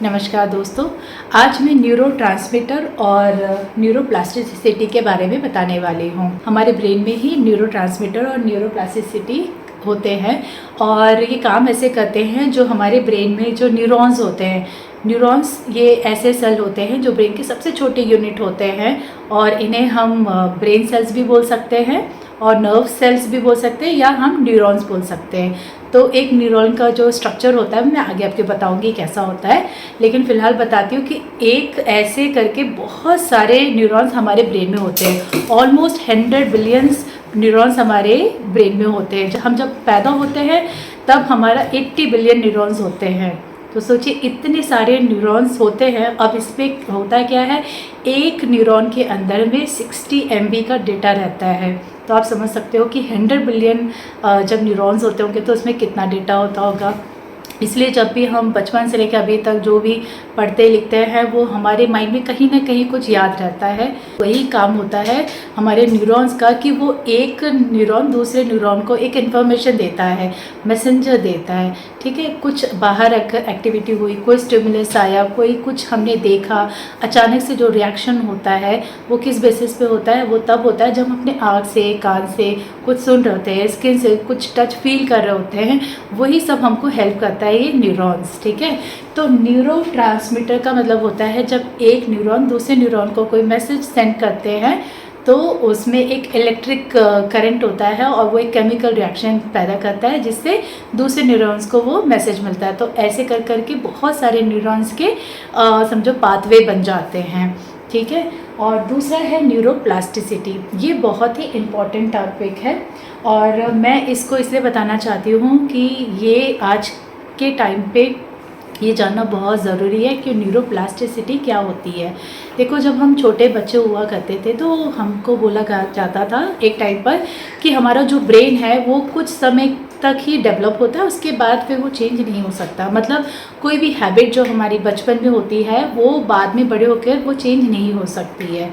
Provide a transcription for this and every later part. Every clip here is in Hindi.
नमस्कार दोस्तों, आज मैं न्यूरोट्रांसमीटर और न्यूरोप्लास्टिसिटी के बारे में बताने वाली हूँ। हमारे ब्रेन में ही न्यूरोट्रांसमीटर और न्यूरोप्लास्टिसिटी होते हैं और ये काम ऐसे करते हैं जो हमारे ब्रेन में जो न्यूरॉन्स होते हैं। न्यूरॉन्स ये ऐसे सेल होते हैं जो ब्रेन के सबसे छोटे यूनिट होते हैं और इन्हें हम ब्रेन सेल्स भी बोल सकते हैं और नर्व सेल्स भी बोल सकते हैं या हम न्यूरॉन्स बोल सकते हैं। तो एक न्यूरॉन का जो स्ट्रक्चर होता है मैं आगे आपको बताऊंगी कैसा होता है, लेकिन फ़िलहाल बताती हूँ कि एक ऐसे करके बहुत सारे न्यूरॉन्स हमारे ब्रेन में होते हैं। ऑलमोस्ट 100 बिलियंस न्यूरॉन्स हमारे ब्रेन में होते हैं। हम जब पैदा होते हैं तब हमारा 80 बिलियन न्यूरॉन्स होते हैं। तो सोचिए इतने सारे न्यूरॉन्स होते हैं। अब इसमें होता क्या है, एक न्यूरॉन के अंदर में 60 MB का डेटा रहता है। तो आप समझ सकते हो कि 100 बिलियन जब न्यूरॉन्स होते होंगे तो उसमें कितना डेटा होता होगा। इसलिए जब भी हम बचपन से लेकर अभी तक जो भी पढ़ते लिखते हैं वो हमारे माइंड में कहीं ना कहीं कुछ याद रहता है। वही काम होता है हमारे न्यूरॉन्स का कि वो एक न्यूरॉन दूसरे न्यूरॉन को एक इन्फॉर्मेशन देता है, मैसेंजर देता है। ठीक है, कुछ बाहर एक्टिविटी हुई, कोई स्टिमुलस आया, कोई कुछ हमने देखा, अचानक से जो रिएक्शन होता है वो किस बेसिस पे होता है, वो तब होता है जब हम अपने आँख से, कान से कुछ सुन रहे होते हैं, स्किन से कुछ टच फील कर रहे होते हैं। वही सब हमको हेल्प करता है ये न्यूरॉन्स। ठीक है, तो न्यूरोट्रांसमीटर का मतलब होता है जब एक न्यूरॉन दूसरे न्यूरॉन को कोई मैसेज सेंड करते हैं तो उसमें एक इलेक्ट्रिक करंट होता है और वो एक केमिकल रिएक्शन पैदा करता है जिससे दूसरे न्यूरॉन्स को वो मैसेज मिलता है। तो ऐसे कर करके बहुत सारे न्यूरॉन्स के समझो पाथवे बन जाते हैं। ठीक है, और दूसरा है न्यूरोप्लास्टिसिटी। ये बहुत ही इम्पॉर्टेंट टॉपिक है और मैं इसको इसलिए बताना चाहती हूँ कि ये आज के टाइम पे ये जानना बहुत ज़रूरी है कि न्यूरोप्लास्टिसिटी क्या होती है। देखो, जब हम छोटे बच्चे हुआ करते थे तो हमको बोला जाता था एक टाइम पर कि हमारा जो ब्रेन है वो कुछ समय तक ही डेवलप होता है, उसके बाद फिर वो चेंज नहीं हो सकता। मतलब कोई भी हैबिट जो हमारी बचपन में होती है वो बाद में बड़े होकर वो चेंज नहीं हो सकती है।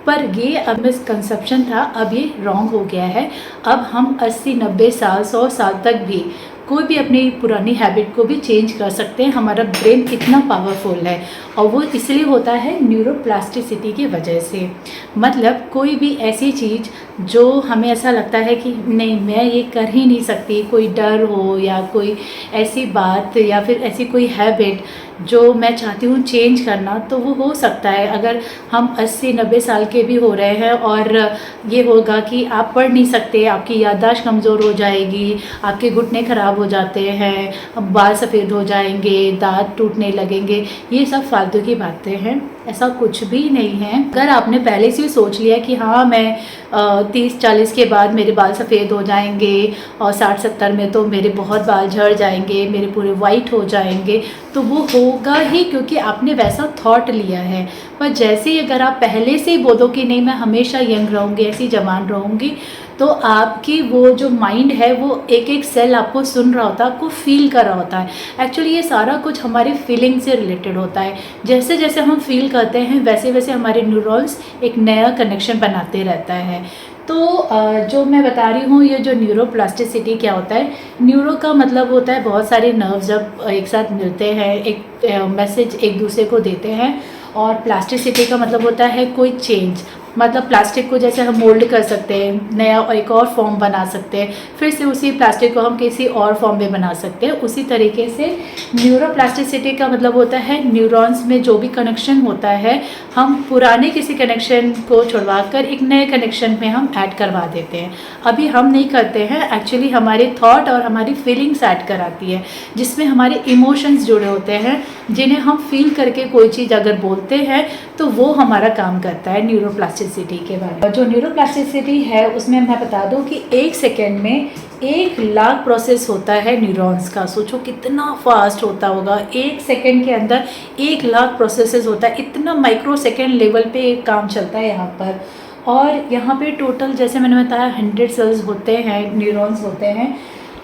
पर ये अब मिसकंसेप्शन था, अब ये रॉन्ग हो गया है। अब हम 80, 90 साल, 100 साल तक भी कोई भी अपनी पुरानी हैबिट को भी चेंज कर सकते हैं। हमारा ब्रेन इतना पावरफुल है और वो इसलिए होता है न्यूरोप्लास्टिसिटी की वजह से। मतलब कोई भी ऐसी चीज़ जो हमें ऐसा लगता है कि नहीं मैं ये कर ही नहीं सकती, कोई डर हो या कोई ऐसी बात या फिर ऐसी कोई हैबिट जो मैं चाहती हूँ चेंज करना, तो वो हो सकता है। अगर हम 80, 90 साल के भी हो रहे हैं और ये होगा कि आप पढ़ नहीं सकते, आपकी याददाश्त कमज़ोर हो जाएगी, आपके घुटने ख़राब हो जाते हैं, बाल सफ़ेद हो जाएंगे, दांत टूटने लगेंगे, ये सब फालतू की बातें हैं। ऐसा कुछ भी नहीं है। अगर आपने पहले से ही सोच लिया कि हाँ मैं 30-40 के बाद मेरे बाल सफ़ेद हो जाएंगे और 60-70 में तो मेरे बहुत बाल झड़ जाएंगे, मेरे पूरे वाइट हो जाएंगे, तो वो होगा ही क्योंकि आपने वैसा थॉट लिया है। पर जैसे ही अगर आप पहले से ही बोलो कि नहीं मैं हमेशा यंग रहूँगी, ऐसी जवान रहूँगी, तो आपकी वो जो माइंड है वो एक एक सेल आपको सुन रहा होता है, आपको फील कर रहा होता है। एक्चुअली ये सारा कुछ हमारी फीलिंग से रिलेटेड होता है। जैसे जैसे हम फील करते हैं वैसे वैसे हमारे न्यूरॉन्स एक नया कनेक्शन बनाते रहता है। तो जो मैं बता रही हूँ ये जो न्यूरोप्लास्टिसिटी क्या होता है, न्यूरो का मतलब होता है बहुत सारे नर्व्स जब एक साथ मिलते हैं, एक मैसेज एक दूसरे को देते हैं। और प्लास्टिसिटी का मतलब होता है कोई चेंज। मतलब प्लास्टिक को जैसे हम मोल्ड कर सकते हैं, नया एक और फॉर्म बना सकते हैं, फिर से उसी प्लास्टिक को हम किसी और फॉर्म में बना सकते हैं। उसी तरीके से न्यूरोप्लास्टिसिटी का मतलब होता है न्यूरॉन्स में जो भी कनेक्शन होता है हम पुराने किसी कनेक्शन को छुड़वा कर एक नए कनेक्शन में हम ऐड करवा देते हैं। अभी हम नहीं करते हैं, एक्चुअली हमारे थॉट और हमारी फीलिंग्स ऐड कराती है जिसमें हमारे इमोशंस जुड़े होते हैं, जिन्हें हम फील करके कोई चीज़ अगर बोलते हैं तो वो हमारा काम करता है न्यूरोप्लास्टिसिटी के बारे में। जो न्यूरोप्लास्टिसिटी है उसमें मैं बता दूं कि 1 सेकेंड में 1 लाख प्रोसेस होता है न्यूरॉन्स का। सोचो कितना फास्ट होता होगा, 1 सेकेंड के अंदर 1 लाख प्रोसेसेस होता है। इतना माइक्रो सेकेंड लेवल पे एक काम चलता है यहाँ पर। और यहाँ पे टोटल जैसे मैंने बताया 100 सेल्स होते हैं, न्यूरॉन्स होते हैं,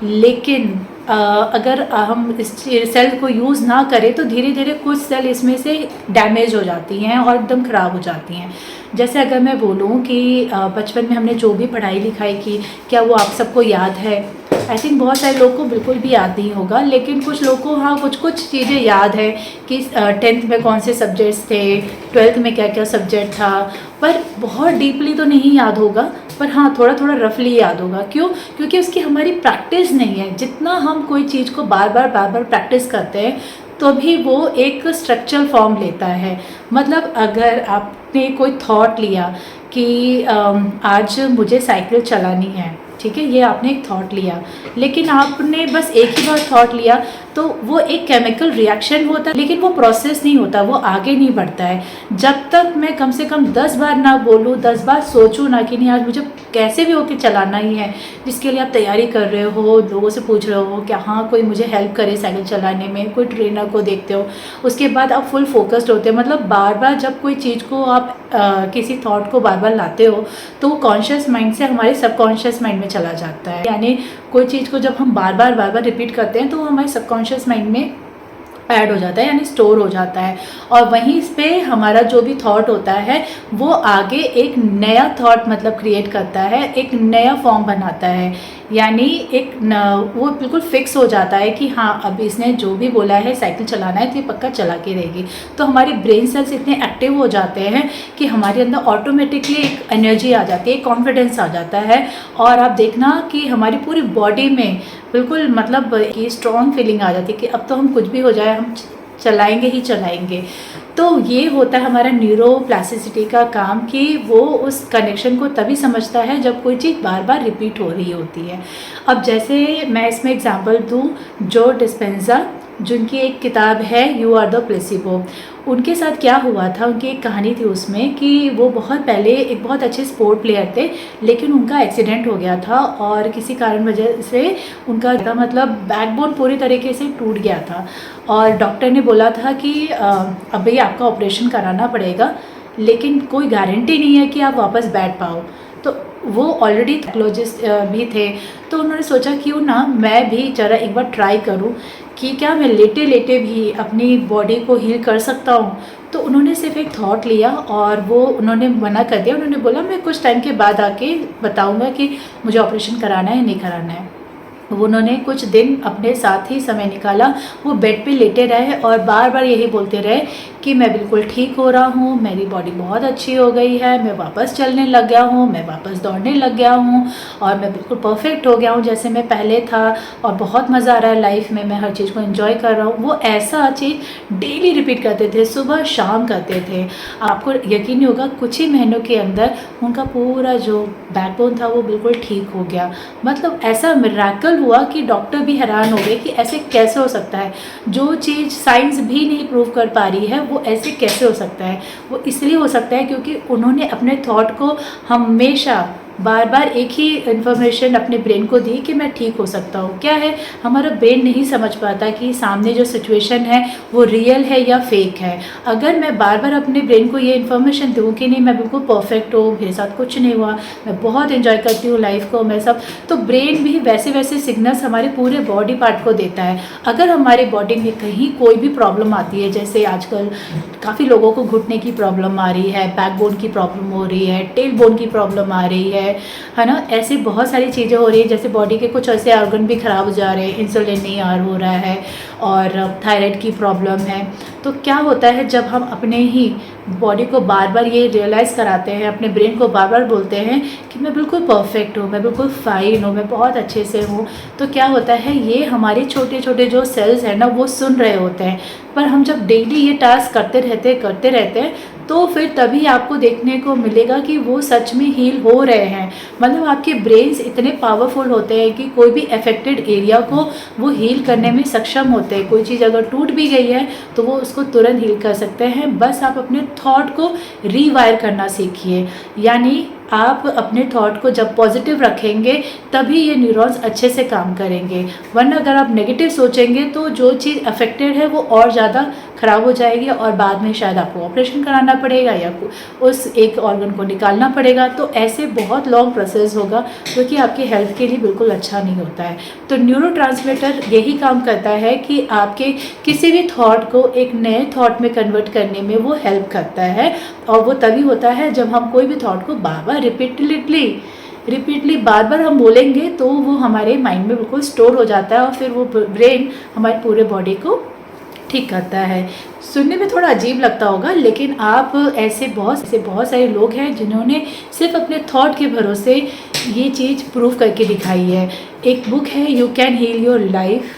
लेकिन अगर हम इस सेल को यूज़ ना करें तो धीरे धीरे कुछ सेल इसमें से डैमेज हो जाती हैं और एकदम ख़राब हो जाती हैं। जैसे अगर मैं बोलूँ कि बचपन में हमने जो भी पढ़ाई लिखाई की, क्या वो आप सबको याद है? आई थिंक बहुत सारे लोग को बिल्कुल भी याद नहीं होगा, लेकिन कुछ लोग को हाँ कुछ कुछ चीज़ें याद है कि 10th में कौन से सब्जेक्ट्स थे, 12th में क्या क्या सब्जेक्ट था, पर बहुत डीपली तो नहीं याद होगा, पर हाँ थोड़ा थोड़ा रफली याद होगा। क्यों? क्योंकि उसकी हमारी प्रैक्टिस नहीं है। जितना हम कोई चीज़ को बार बार प्रैक्टिस करते हैं तो भी वो एक स्ट्रक्चरल फॉर्म लेता है। मतलब अगर आपने कोई थॉट लिया कि आज मुझे साइकिल चलानी है, ठीक है, ये आपने एक थॉट लिया, लेकिन आपने बस एक ही बार थॉट लिया तो वो एक केमिकल रिएक्शन होता है, लेकिन वो प्रोसेस नहीं होता, वो आगे नहीं बढ़ता है। जब तक मैं कम से कम 10 बार ना बोलूँ, 10 बार सोचूँ ना कि नहीं आज मुझे कैसे भी होके चलाना ही है, जिसके लिए आप तैयारी कर रहे हो, लोगों से पूछ रहे हो क्या हाँ कोई मुझे हेल्प करे साइकिल चलाने में, कोई ट्रेनर को देखते हो, उसके बाद आप फुल फोकस्ड होते हो। मतलब बार बार जब कोई चीज़ को आप किसी थॉट को बार बार लाते हो तो वो कॉन्शियस माइंड से हमारे सबकॉन्शियस माइंड में चला जाता है। यानी कोई चीज़ को जब हम बार बार रिपीट करते हैं तो वो हमारे सबकॉन्शियस माइंड में ऐड हो जाता है, यानी स्टोर हो जाता है, और वहीं पे हमारा जो भी थॉट होता है वो आगे एक नया थॉट मतलब क्रिएट करता है, एक नया फॉर्म बनाता है। यानी वो बिल्कुल फिक्स हो जाता है कि हाँ अब इसने जो भी बोला है साइकिल चलाना है तो ये पक्का चला के रहेगी। तो हमारे ब्रेन सेल्स इतने एक्टिव हो जाते हैं कि हमारे अंदर ऑटोमेटिकली एक एनर्जी आ जाती है, कॉन्फिडेंस आ जाता है, और आप देखना कि हमारी पूरी बॉडी में बिल्कुल मतलब कि स्ट्रॉन्ग फीलिंग आ जाती है कि अब तो हम कुछ भी हो जाए हम चलाएंगे ही चलाएंगे। तो ये होता है हमारा न्यूरोप्लास्टिसिटी का काम कि वो उस कनेक्शन को तभी समझता है जब कोई चीज़ बार बार रिपीट हो रही होती है। अब जैसे मैं इसमें एग्जांपल दूँ, जो डिस्पेंजा जिनकी एक किताब है यू आर द प्लेसिबो, उनके साथ क्या हुआ था, उनकी एक कहानी थी उसमें कि वो बहुत पहले एक बहुत अच्छे स्पोर्ट प्लेयर थे, लेकिन उनका एक्सीडेंट हो गया था और किसी कारण वजह से उनका मतलब बैकबोन पूरी तरीके से टूट गया था, और डॉक्टर ने बोला था कि अब भैया आपका ऑपरेशन कराना पड़ेगा, लेकिन कोई गारंटी नहीं है कि आप वापस बैठ पाओ। तो वो ऑलरेडी साइकोलॉजिस्ट भी थे, तो उन्होंने सोचा क्यों ना मैं भी ज़रा एक बार ट्राई करूं कि क्या मैं लेटे लेटे भी अपनी बॉडी को हील कर सकता हूं। तो उन्होंने सिर्फ एक थॉट लिया और वो उन्होंने मना कर दिया। उन्होंने बोला मैं कुछ टाइम के बाद आके बताऊंगा कि मुझे ऑपरेशन कराना है नहीं कराना है। उन्होंने कुछ दिन अपने साथ ही समय निकाला, वो बेड पे लेटे रहे और बार बार यही बोलते रहे कि मैं बिल्कुल ठीक हो रहा हूँ, मेरी बॉडी बहुत अच्छी हो गई है, मैं वापस चलने लग गया हूँ, मैं वापस दौड़ने लग गया हूँ, और मैं बिल्कुल परफेक्ट हो गया हूँ जैसे मैं पहले था, और बहुत मज़ा आ रहा है लाइफ में, मैं हर चीज़ को एंजॉय कर रहा हूँ। वो ऐसा चीज़ डेली रिपीट करते थे, सुबह शाम करते थे। आपको यकीन नहीं होगा कुछ ही महीनों के अंदर उनका पूरा जो बैकबोन था वो बिल्कुल ठीक हो गया। मतलब ऐसा मिरेकल हुआ कि डॉक्टर भी हैरान हो गए कि ऐसे कैसे हो सकता है, जो चीज़ साइंस भी नहीं प्रूव कर पा रही है वो ऐसे कैसे हो सकता है। वो इसलिए हो सकता है क्योंकि उन्होंने अपने थॉट को हमेशा बार बार एक ही इन्फॉर्मेशन अपने ब्रेन को दी कि मैं ठीक हो सकता हूँ। क्या है, हमारा ब्रेन नहीं समझ पाता कि सामने जो सिचुएशन है वो रियल है या फेक है। अगर मैं बार बार अपने ब्रेन को ये इन्फॉर्मेशन दूँ कि नहीं मैं बिल्कुल परफेक्ट हूँ, मेरे साथ कुछ नहीं हुआ, मैं बहुत एंजॉय करती हूँ लाइफ को, मैं सब, तो ब्रेन भी वैसे वैसे सिग्नल्स हमारे पूरे बॉडी पार्ट को देता है। अगर हमारे बॉडी में कहीं कोई भी प्रॉब्लम आती है, जैसे आजकल काफ़ी लोगों को घुटने की प्रॉब्लम आ रही है, बैकबोन की प्रॉब्लम हो रही है, टेल बोन की प्रॉब्लम आ रही है ना, ऐसी बहुत सारी चीज़ें हो रही है, जैसे बॉडी के कुछ ऐसे ऑर्गन भी ख़राब हो जा रहे हैं, इंसुलिन नहीं आ हो रहा है, और थायराइड की प्रॉब्लम है। तो क्या होता है जब हम अपने ही बॉडी को बार बार ये रियलाइज़ कराते हैं, अपने ब्रेन को बार बार बोलते हैं कि मैं बिल्कुल परफेक्ट हूँ, मैं बिल्कुल फाइन हूँ, मैं बहुत अच्छे से हूँ, तो क्या होता है ये हमारे छोटे छोटे जो सेल्स हैं ना वो सुन रहे होते हैं। पर हम जब डेली ये टास्क करते रहते हैं तो फिर तभी आपको देखने को मिलेगा कि वो सच में हील हो रहे हैं। मतलब आपके ब्रेन्स इतने पावरफुल होते हैं कि कोई भी अफेक्टेड एरिया को वो हील करने में सक्षम होते हैं। कोई चीज़ अगर टूट भी गई है तो वो उसको तुरंत हील कर सकते हैं, बस आप अपने थॉट को रीवायर करना सीखिए। यानी आप अपने थॉट को जब पॉजिटिव रखेंगे तभी ये न्यूरॉन्स अच्छे से काम करेंगे, वरना अगर आप नेगेटिव सोचेंगे तो जो चीज़ अफेक्टेड है वो और ज़्यादा ख़राब हो जाएगी और बाद में शायद आपको ऑपरेशन कराना पड़ेगा या उस एक ऑर्गन को निकालना पड़ेगा। तो ऐसे बहुत लॉन्ग प्रोसेस होगा जो कि आपके हेल्थ के लिए बिल्कुल अच्छा नहीं होता है। तो न्यूरोट्रांसमीटर यही काम करता है कि आपके किसी भी थॉट को एक नए थॉट में कन्वर्ट करने में वो हेल्प करता है, और वो तभी होता है जब हम कोई भी थॉट को बार बार रिपीटली बार बार हम बोलेंगे तो वो हमारे माइंड में बिल्कुल स्टोर हो जाता है और फिर वो ब्रेन हमारे पूरे बॉडी को ठीक करता है। सुनने में थोड़ा अजीब लगता होगा, लेकिन आप ऐसे बहुत सारे लोग हैं जिन्होंने सिर्फ अपने थॉट के भरोसे ये चीज़ प्रूव करके दिखाई है। एक बुक है you can heal your life,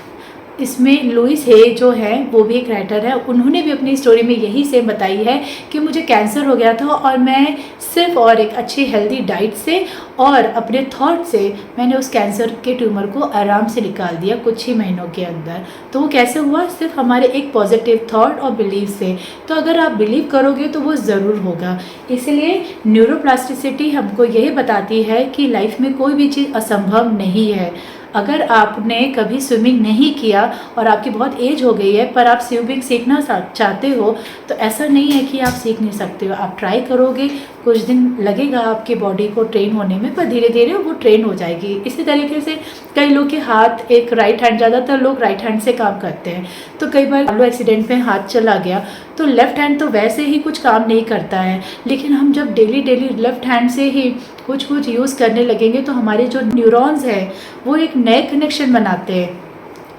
इसमें लुइस हे जो है वो भी एक राइटर है, उन्होंने भी अपनी स्टोरी में यही सेम बताई है कि मुझे कैंसर हो गया था और मैं सिर्फ और एक अच्छी हेल्दी डाइट से और अपने थॉट से मैंने उस कैंसर के ट्यूमर को आराम से निकाल दिया कुछ ही महीनों के अंदर। तो वो कैसे हुआ? सिर्फ हमारे एक पॉजिटिव थॉट और बिलीव से। तो अगर आप बिलीव करोगे तो वो ज़रूर होगा। इसलिए न्यूरोप्लास्टिसिटी हमको यही बताती है कि लाइफ में कोई भी चीज़ असंभव नहीं है। अगर आपने कभी स्विमिंग नहीं किया और आपकी बहुत एज हो गई है पर आप स्विमिंग सीखना चाहते हो तो ऐसा नहीं है कि आप सीख नहीं सकते हो। आप ट्राई करोगे, कुछ दिन लगेगा आपकी बॉडी को ट्रेन होने में, पर धीरे धीरे वो ट्रेन हो जाएगी। इसी तरीके से कई लोग के हाथ एक राइट हैंड, ज़्यादातर लोग राइट हैंड से काम करते हैं, तो कई बार मान लो एक्सीडेंट में हाथ चला गया तो लेफ़्ट हैंड तो वैसे ही कुछ काम नहीं करता है, लेकिन हम जब डेली लेफ़्ट हैंड से ही कुछ यूज़ करने लगेंगे तो हमारे जो न्यूरॉन्स हैं वो एक नए कनेक्शन बनाते हैं।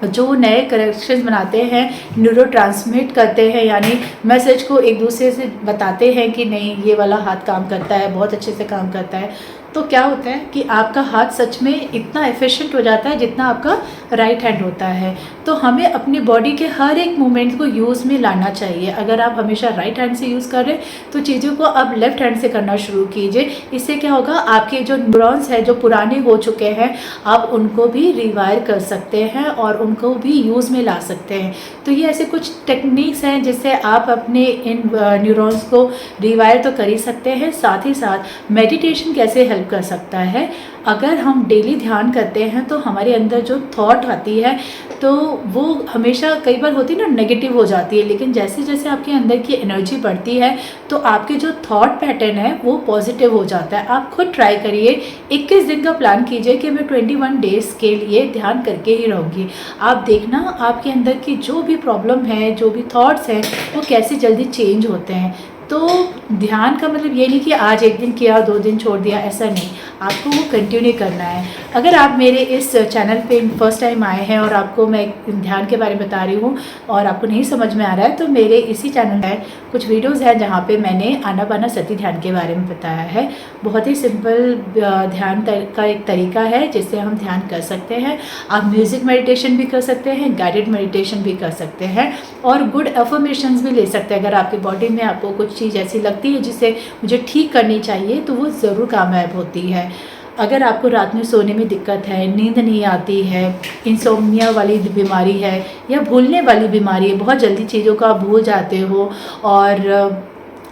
जो नए कनेक्शन बनाते हैं न्यूरो ट्रांसमिट करते हैं, यानी मैसेज को एक दूसरे से बताते हैं कि नहीं ये वाला हाथ काम करता है, बहुत अच्छे से काम करता है। तो क्या होता है कि आपका हाथ सच में इतना एफिशिएंट हो जाता है जितना आपका राइट हैंड होता है। तो हमें अपनी बॉडी के हर एक मूवमेंट को यूज़ में लाना चाहिए। अगर आप हमेशा राइट हैंड से यूज़ कर रहे हैं तो चीज़ों को अब लेफ़्ट हैंड से करना शुरू कीजिए। इससे क्या होगा, आपके जो न्यूरॉन्स हैं जो पुराने हो चुके हैं आप उनको भी रिवायर कर सकते हैं और उनको भी यूज़ में ला सकते हैं। तो ये ऐसे कुछ टेक्निक्स हैं जिससे आप अपने इन न्यूरॉन्स को रिवायर तो कर ही सकते हैं, साथ ही साथ मेडिटेशन कैसे हेल्प कर सकता है। अगर हम डेली ध्यान करते हैं तो हमारे अंदर जो थॉट आती है तो वो हमेशा कई बार होती है ना नेगेटिव हो जाती है, लेकिन जैसे जैसे आपके अंदर की एनर्जी बढ़ती है तो आपके जो थॉट पैटर्न है वो पॉजिटिव हो जाता है। आप खुद ट्राई करिए, 21 दिन का प्लान कीजिए कि मैं 21 डेज़ के लिए ध्यान करके ही रहूँगी। आप देखना आपके अंदर की जो भी प्रॉब्लम है, जो भी थॉट्स हैं वो कैसे जल्दी चेंज होते हैं। तो ध्यान का मतलब ये नहीं कि आज एक दिन किया 2 दिन छोड़ दिया, ऐसा नहीं, आपको वो कंटिन्यू करना है। अगर आप मेरे इस चैनल पे फर्स्ट टाइम आए हैं और आपको मैं ध्यान के बारे में बता रही हूँ और आपको नहीं समझ में आ रहा है तो मेरे इसी चैनल में कुछ वीडियोस हैं जहाँ पे मैंने आनापानसती ध्यान के बारे में बताया है। बहुत ही सिंपल ध्यान का एक तरीका है जिससे हम ध्यान कर सकते हैं। आप म्यूज़िक मेडिटेशन भी कर सकते हैं, गाइडेड मेडिटेशन भी कर सकते हैं और गुड अफर्मेशंस भी ले सकते हैं। अगर आपकी बॉडी में आपको कुछ चीज़ ऐसी लगती है जिसे मुझे ठीक करनी चाहिए तो वो ज़रूर कामयाब होती है। अगर आपको रात में सोने में दिक्कत है, नींद नहीं आती है, इंसोम्निया वाली बीमारी है या भूलने वाली बीमारी है, बहुत जल्दी चीज़ों को आप भूल जाते हो और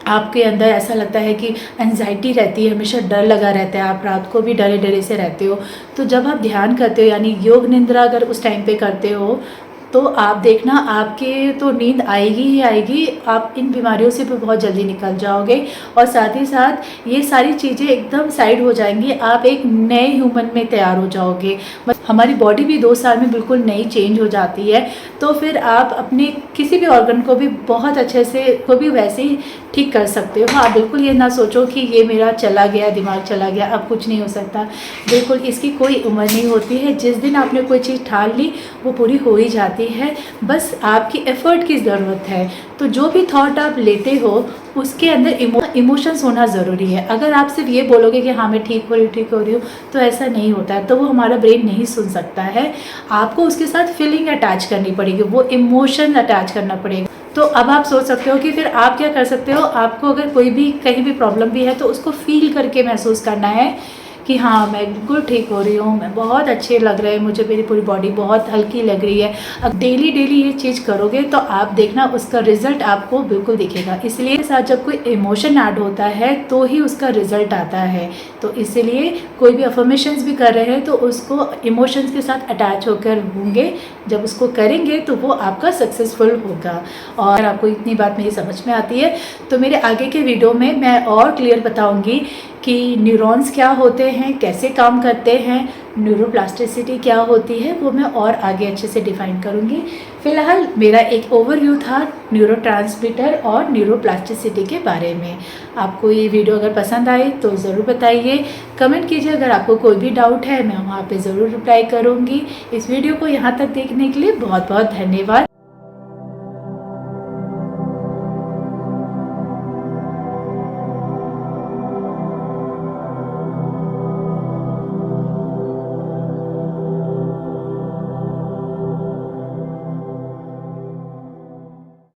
आपके अंदर ऐसा लगता है कि एंजाइटी रहती है, हमेशा डर लगा रहता है, आप रात को भी डरे डरे से रहते हो, तो जब आप ध्यान करते हो यानी योग निद्रा अगर उस टाइम पे करते हो तो आप देखना आपके तो नींद आएगी ही आएगी, आप इन बीमारियों से भी बहुत जल्दी निकल जाओगे और साथ ही साथ ये सारी चीज़ें एकदम साइड हो जाएंगी, आप एक नए ह्यूमन में तैयार हो जाओगे। बस हमारी बॉडी भी 2 साल में बिल्कुल नई चेंज हो जाती है, तो फिर आप अपने किसी भी ऑर्गन को भी बहुत अच्छे से को भी वैसे ही ठीक कर सकते हो। आप बिल्कुल ये ना सोचो कि ये मेरा चला गया, दिमाग चला गया, अब कुछ नहीं हो सकता। बिल्कुल इसकी कोई उम्र नहीं होती है। जिस दिन आपने कोई चीज़ ठान ली वो पूरी हो ही जाती है, बस आपकी एफ़र्ट की ज़रूरत है। तो जो भी थॉट आप लेते हो उसके अंदर इमोशंस होना ज़रूरी है। अगर आप सिर्फ ये बोलोगे कि हाँ मैं ठीक हो रही हूँ तो ऐसा नहीं होता है, तो वो हमारा ब्रेन नहीं सुन सकता है। आपको उसके साथ फीलिंग अटैच करनी पड़ेगी, वो इमोशन अटैच करना पड़ेगा। तो अब आप सोच सकते हो कि फिर आप क्या कर सकते हो, आपको अगर कोई भी कहीं भी प्रॉब्लम भी है तो उसको फील करके महसूस करना है कि हाँ मैं बिल्कुल ठीक हो रही हूँ, मैं बहुत अच्छे लग रहे हैं, मुझे मेरी पूरी बॉडी बहुत हल्की लग रही है। अब डेली डेली ये चीज़ करोगे तो आप देखना उसका रिजल्ट आपको बिल्कुल दिखेगा। इसलिए साथ जब कोई इमोशन ऐड होता है तो ही उसका रिजल्ट आता है। तो इसीलिए कोई भी अफर्मेशंस भी कर रहे हैं तो उसको इमोशंस के साथ अटैच होकर होंगे, जब उसको करेंगे तो वो आपका सक्सेसफुल होगा। और आपको इतनी बात मेरी समझ में आती है तो मेरे आगे के वीडियो में मैं और क्लियर बताऊंगी कि न्यूरॉन्स क्या होते हैं, कैसे काम करते हैं, न्यूरोप्लास्टिसिटी क्या होती है, वो मैं और आगे अच्छे से डिफाइन करूंगी। फिलहाल मेरा एक ओवरव्यू था न्यूरोट्रांसमीटर और न्यूरोप्लास्टिसिटी के बारे में। आपको ये वीडियो अगर पसंद आए तो ज़रूर बताइए, कमेंट कीजिए। अगर आपको कोई भी डाउट है मैं वहाँ पे ज़रूर रिप्लाई करूँगी। इस वीडियो को यहाँ तक देखने के लिए बहुत बहुत धन्यवाद।